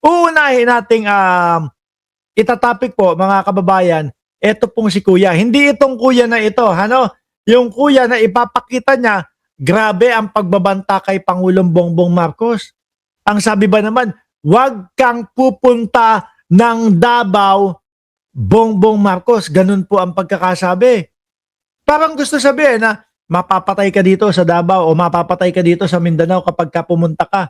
Uunahin nating itatapik po mga kababayan, eto pong si Kuya. Hindi itong Kuya na ito, ano? Yung Kuya na ipapakita niya, grabe ang pagbabanta kay Pangulong Bongbong Marcos. Ang sabi ba naman, wag kang pupunta ng Davao, Bongbong Marcos. Ganun po ang pagkakasabi. Parang gusto sabihin na mapapatay ka dito sa Davao o mapapatay ka dito sa Mindanao kapag ka pumunta ka,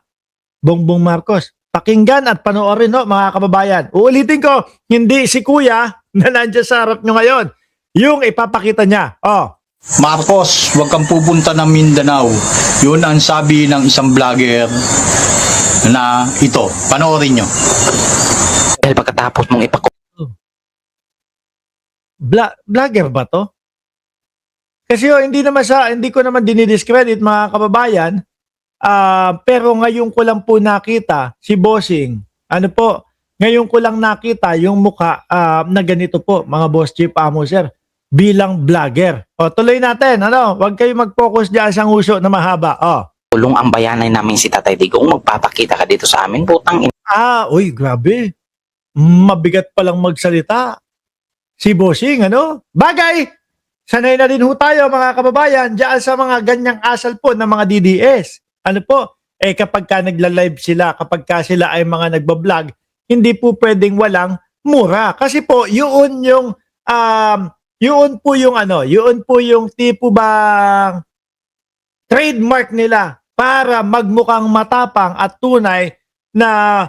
Bongbong Marcos. Pakinggan at panoorin, no, mga kababayan. Uulitin ko, hindi si Kuya na nandiyan sa harap nyo ngayon. Yung ipapakita niya. Oh. Marcos, huwag kang pupunta ng Mindanao. Yun ang sabi ng isang vlogger na ito. Panoorin nyo. Dahil pagkatapos mong Vlogger ba to? Kasi hindi ko naman dinidiscredit mga kababayan. Pero ngayon ko lang po nakita si Bossing. Ngayon ko lang nakita yung mukha na ganito po, mga Boss Chief Amo Sir, bilang vlogger. O, tuloy natin, Huwag kayo mag-focus diyan sa nguso na mahaba. ipakulong ang bayanay namin si Tatay Digong, magpapakita ka dito sa amin, putang ina. Uy, grabe. Mabigat palang magsalita. Si Bossing, Bagay, sanay na din ho tayo mga kababayan diyan sa mga ganyang asal po ng mga DDS. Kapag ka nagla-live sila, kapag ka sila ay mga nagbablog, hindi po pwedeng walang mura. Kasi po, yun po yung tipo bang trademark nila para magmukhang matapang at tunay na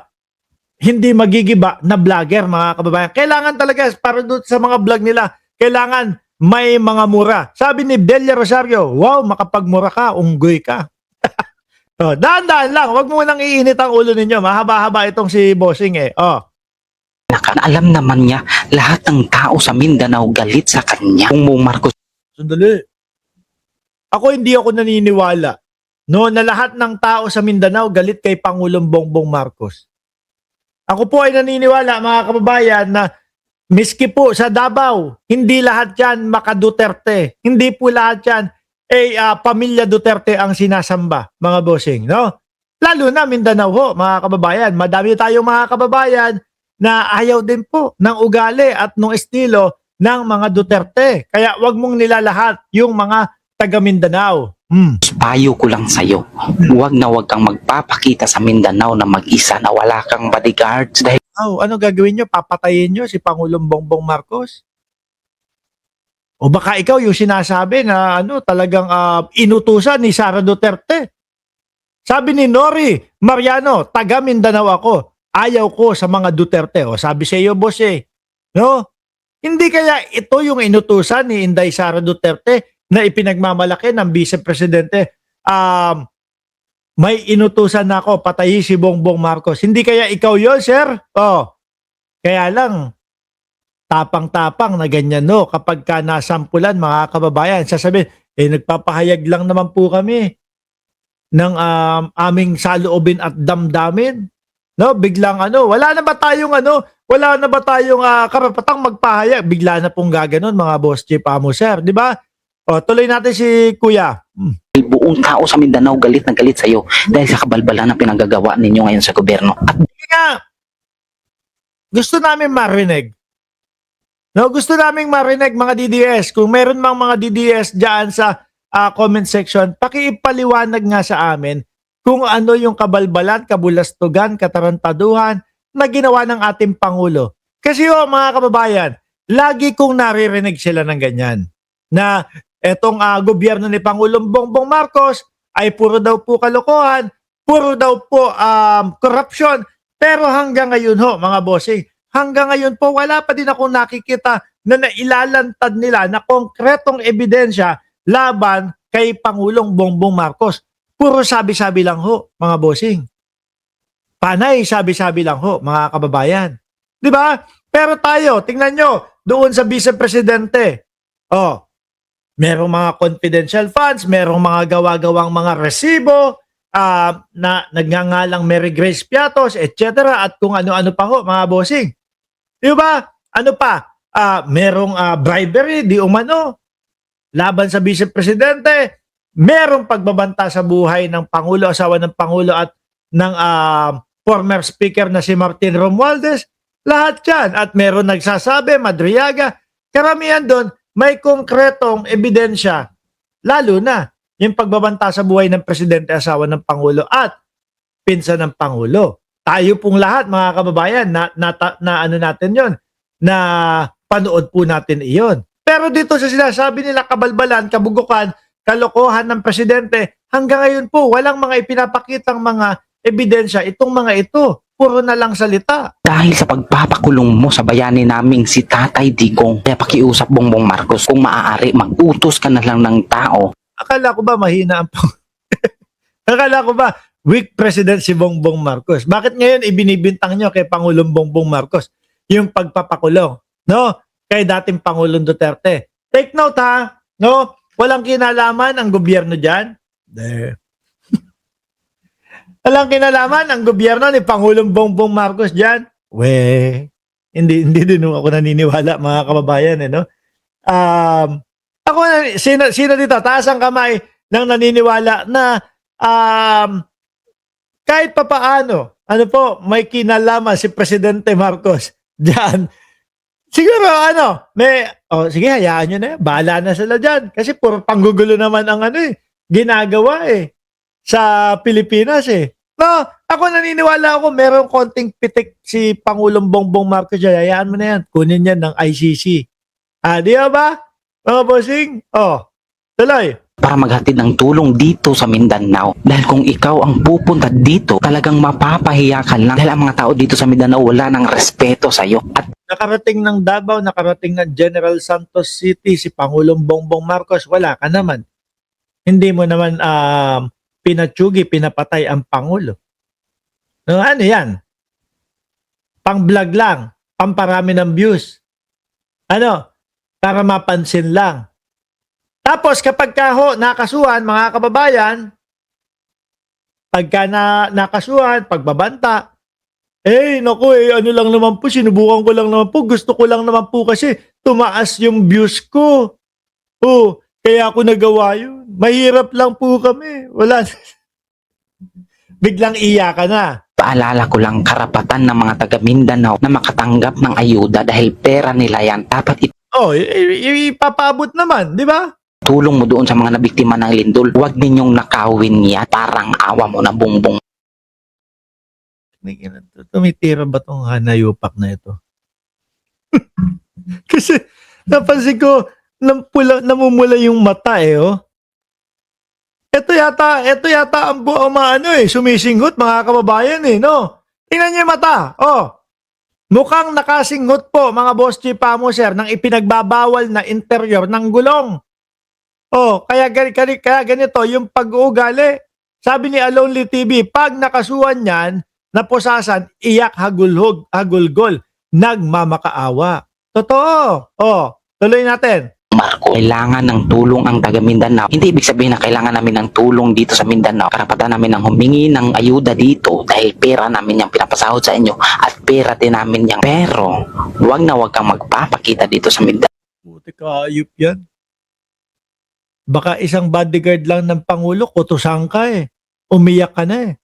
hindi magigiba na vlogger, mga kababayan. Kailangan talaga, para doon sa mga vlog nila, kailangan may mga mura. Sabi ni Delia Rosario, wow, makapagmura ka, unggoy ka. Dahan-dahan lang. Huwag mo nang iinit ang ulo ninyo. Mahaba-haba itong si Bossing Alam naman niya, lahat ng tao sa Mindanao galit sa kanya. Bongbong Marcos. Sandali. Hindi ako naniniwala na lahat ng tao sa Mindanao galit kay Pangulong Bongbong Marcos. Ako po ay naniniwala, mga kababayan, na miski po sa Davao, hindi lahat yan maka-Duterte. Hindi po lahat yan pamilya Duterte ang sinasamba, mga Bossing, Lalo na Mindanao ho, mga kababayan. Madami tayong mga kababayan na ayaw din po ng ugali at ng estilo ng mga Duterte. Kaya wag mong nilalahat yung mga taga Mindanao. Payo ko lang sa'yo, huwag na huwag kang magpapakita sa Mindanao na mag-isa na wala kang bodyguards dahil Ano gagawin nyo? Papatayin nyo si Pangulong Bongbong Marcos? O baka ikaw yung sinasabi na talagang inutusan ni Sara Duterte. Sabi ni Nori Mariano, taga Mindanao ako. Ayaw ko sa mga Duterte. O sabi sa iyo, boss Hindi kaya ito yung inutusan ni Inday Sara Duterte na ipinagmamalaki ng Vice Presidente? May inutusan na ako, patayin si Bongbong Marcos. Hindi kaya ikaw yon, sir? Kaya lang, tapang-tapang na ganyan, kapag ka nasampulan, mga kababayan, sasabihin, nagpapahayag lang naman po kami ng aming saloobin at damdamin. Biglang wala na ba tayong karapatang magpahayag? Bigla na pong gaganon, mga Boss Chief Amo Sir, di ba? Tuloy natin si Kuya. buong tao sa Mindanao galit na galit sa'yo dahil sa kabalbalan na pinagagawa ninyo ngayon sa gobyerno. At gusto namin marinig. Gusto naming marinig, mga DDS. Kung meron mang mga DDS dyan sa comment section, pakiipaliwanag nga sa amin kung ano yung kabalbalan, kabulastugan, katarantaduhan na ginawa ng ating Pangulo. Kasi mga kababayan, lagi kong naririnig sila ng ganyan. Na etong gobyerno ni Pangulong Bongbong Marcos ay puro daw po kalokohan, puro daw po corruption. Pero hanggang ngayon mga bossing, hanggang ngayon po wala pa din akong nakikita na nailalantad nila na konkretong ebidensya laban kay Pangulong Bongbong Marcos. Puro sabi-sabi lang mga bossing. Panay sabi-sabi lang mga kababayan. Di ba? Pero tayo, tingnan nyo, doon sa Vice Presidente, merong mga confidential funds, merong mga gawa-gawang mga resibo, na nagngangalang Mary Grace Piatos, etc. At kung ano-ano pa mga bossing. Di ba? Ano pa? Merong bribery, di umano. Laban sa Vice Presidente, merong pagbabanta sa buhay ng Pangulo, asawa ng Pangulo at ng former speaker na si Martin Romualdez, lahat yan. At meron nagsasabi, Madriaga, karamihan doon, may konkretong ebidensya, lalo na yung pagbabanta sa buhay ng presidente, asawa ng Pangulo at pinsan ng Pangulo. Tayo pong lahat, mga kababayan, na ano natin yon, na panood po natin iyon. Pero dito sa sinasabi nila, kabalbalan, kabugukan, kalokohan ng presidente, hanggang ngayon po, walang mga ipinapakitang mga ebidensya itong mga ito. Puro na lang salita. Dahil sa pagpapakulong mo sa bayani naming si Tatay Digong, kaya pakiusap Bongbong Marcos, kung maaari, mag-utos ka na lang ng tao. Akala ko ba mahina ang Akala ko ba weak president si Bongbong Marcos? Bakit ngayon ibinibintang nyo kay Pangulong Bongbong Marcos yung pagpapakulong, no? Kay dating Pangulong Duterte. Take note ha, no? Walang kinalaman ang gobyerno diyan. Walang kinalaman ang gobyerno ni Pangulong Bongbong Marcos diyan. Hindi din ako naniniwala, mga kababayan, no? Ako, sino dito, taas ang kamay ng naniniwala na kahit papaano, may kinalaman si Presidente Marcos diyan. Siguro, sige, hayaan nyo na yan. Bahala na sila dyan. Kasi puro panggugulo naman ang ginagawa sa Pilipinas No, ako naniniwala ako, merong konting pitik si Pangulong Bongbong Marcos dyan. Hayaan mo na yan. Kunin yan ng ICC. Di ba? Mga bossing? Tuloy. Para maghatid ng tulong dito sa Mindanao. Dahil kung ikaw ang pupunta dito, talagang mapapahiya ka lang. Dahil ang mga tao dito sa Mindanao wala ng respeto sa iyo. At Nakarating ng Davao, nakarating ng General Santos City, si Pangulong Bongbong Marcos, wala ka naman. Hindi mo naman pinatsugi, pinapatay ang Pangulo. No, ano yan? Pang-vlog lang, pamparami ng views. Para mapansin lang. Tapos kapag nakasuhan, mga kababayan, pagka nakasuhan, pagbabanta, ano lang naman po, sinubukan ko lang naman po, gusto ko lang naman po kasi tumaas yung views ko. Kaya ako nagawa yun. Mahirap lang po kami. Wala. Biglang iyakan na. paalala ko lang, karapatan ng mga taga Mindanao na makatanggap ng ayuda dahil pera nila yan. Dapat Ipapaabot naman, di ba? tulong mo doon sa mga nabiktima ng lindol. Huwag ninyong nakawin yan. Parang awa mo na Bongbong. Tumitira ba tong hanayupak na ito? Kasi napansin ko, namumula yung mata Ito yata ang buong sumisinghot mga kababayan no? Tingnan niyo yung mata, Mukhang nakasinghot po mga boss chief sir ng ipinagbabawal na interior ng gulong. Kaya ganito yung pag-uugali. Sabi ni Alonly TV, pag nakasuhan yan, napusasan, iyak hagulgol, nagmamakaawa. Totoo. Tuloy natin. Marco, kailangan ng tulong ang taga Mindanao. Hindi ibig sabihin na kailangan namin ng tulong dito sa Mindanao. Karapatan namin ng humingi ng ayuda dito dahil pera namin yung pinapasahod sa inyo at pera din namin yung. Pero, wag kang magpapakita dito sa Mindanao. Buti ka, ayup yan. Baka isang bodyguard lang ng Pangulo, kutusan ka Umiyak ka na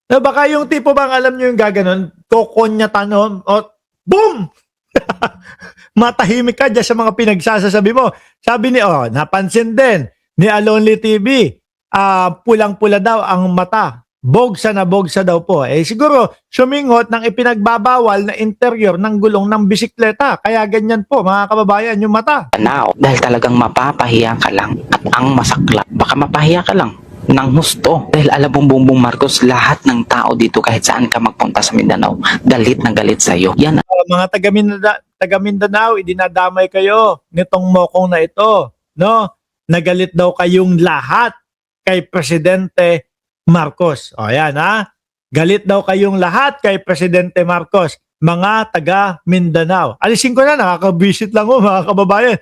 Na baka yung tipo bang alam nyo yung gaganon, kokonyatan boom! Matahimik ka dyan sa mga pinagsasasabi mo. Sabi napansin din ni Alonly TV, pulang-pula daw ang mata. Bogsa daw po. Siguro, suminghot ng ipinagbabawal na interior ng gulong ng bisikleta. Kaya ganyan po, mga kababayan, yung mata. Dahil talagang mapapahiya ka lang at ang masaklap, baka mapahiya ka lang ng husto. Dahil alam mong Bongbong Marcos, lahat ng tao dito kahit saan ka magpunta sa Mindanao, galit na galit sa iyo. Yan mga taga Mindanao, idinadamay kayo nitong mokong na ito, no? Nagalit daw kayong lahat kay Presidente Marcos. Ayan Galit daw kayong lahat kay Presidente Marcos, mga taga Mindanao. Alisin ko na, nakaka-visit lang mga kababayan.